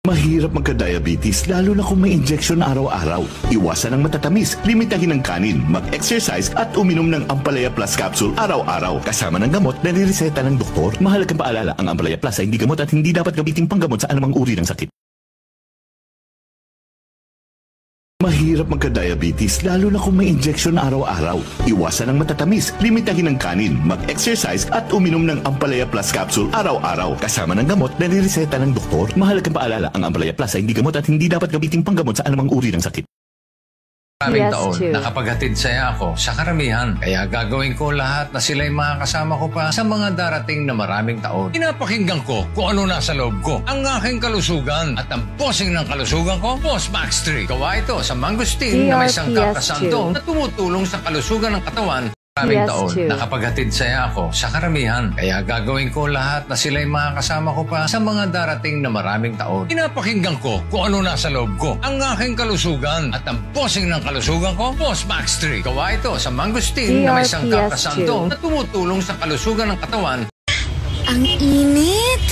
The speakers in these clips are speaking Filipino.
Mahirap magka-diabetes lalo na kung may injection araw-araw. Iwasan ang matatamis, limitahin ang kanin, mag-exercise at uminom ng Ampalaya Plus capsule araw-araw kasama ng gamot na nireseta ng doktor. Mahalagang paalala, ang Ampalaya Plus ay hindi gamot at hindi dapat gamitin panggamot sa anumang uri ng sakit. Mahirap magka-diabetes lalo na kung may injection araw-araw. Iwasan ang matatamis, limitahin ang kanin, mag-exercise at uminom ng Ampalaya Plus capsule araw-araw kasama ng gamot na nireseta ng doktor. Mahalagang paalala, ang Ampalaya Plus ay hindi gamot at hindi dapat gamitin panggamot sa anumang uri ng sakit. Maraming taon, nakapaghatid saya ako sa karamihan. Kaya gagawin ko lahat na sila'y makakasama ko pa sa mga darating na maraming taon. Pinapakinggan ko kung ano nasa loob ko, ang aking kalusugan at ang bossing ng kalusugan ko, Boss Max 3. Gawa ito sa mangustin na may sangkap na santo na tumutulong sa kalusugan ng katawan. Maraming taon, nakapaghatid saya ako sa karamihan. Kaya gagawin ko lahat na sila'y makakasama ko pa sa mga darating na maraming taon. Pinapakinggan ko kung ano nasa loob ko, ang aking kalusugan at ang bossing ng kalusugan ko, Boss Max 3. Gawa ito sa mangustin na may sangkap na santo na tumutulong sa kalusugan ng katawan. Ang init!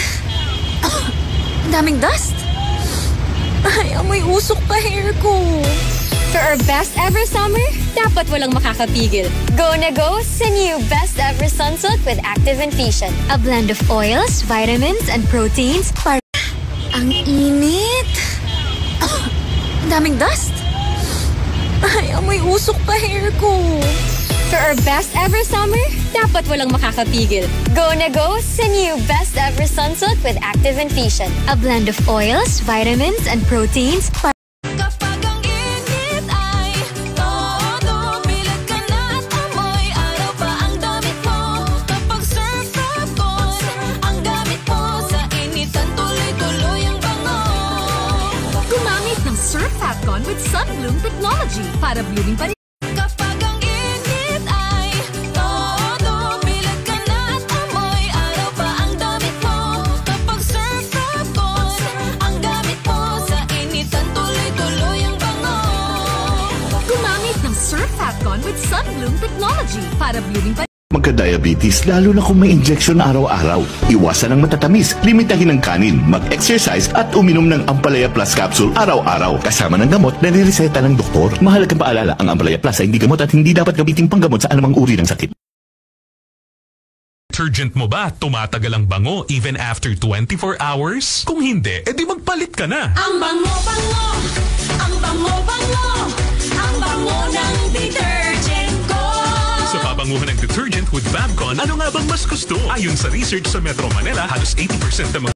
Daming dust! Ay, amoy usok pa hair ko! For our best ever summer, dapat walang makakapigil. Go na go sa new Best Ever Sunsilk with Active Infusion. A blend of oils, vitamins, and proteins para... Ang init! Daming dust! Ay, amoy usok pa hair ko! For our best ever summer, dapat walang makakapigil. Go na go sa new Best Ever Sunsilk with Active Infusion. A blend of oils, vitamins, and proteins para... with Sunbloom Technology para blooming pa rin. Kapag ang init ay todo, bilad ka na at amoy araw pa ang damit mo. Kapag surf on, ang gamit mo sa initan tuloy-tuloy ang bango. Gumamit ng Surf Fatcon with Sunbloom Technology para blooming pa rin. Magka-diabetes lalo na kung may injection araw-araw. Iwasan ang matatamis, limitahin ang kanin, mag-exercise at uminom ng Ampalaya Plus capsule araw-araw kasama ng gamot na nireseta ng doktor. Mahalagang paalala, ang Ampalaya Plus ay hindi gamot at hindi dapat gamitin panggamot sa anumang uri ng sakit. Detergent mo ba tumatagal ang bango even after 24 hours? Kung hindi, edi magpalit ka na. Ang bango-bango, ang bango-bango, ang bango ng detergent ko. Sa pabanguhan ng detergent with Fabcon, ano nga bang mas gusto? Ayon sa research sa Metro Manila, halos 80% ng mga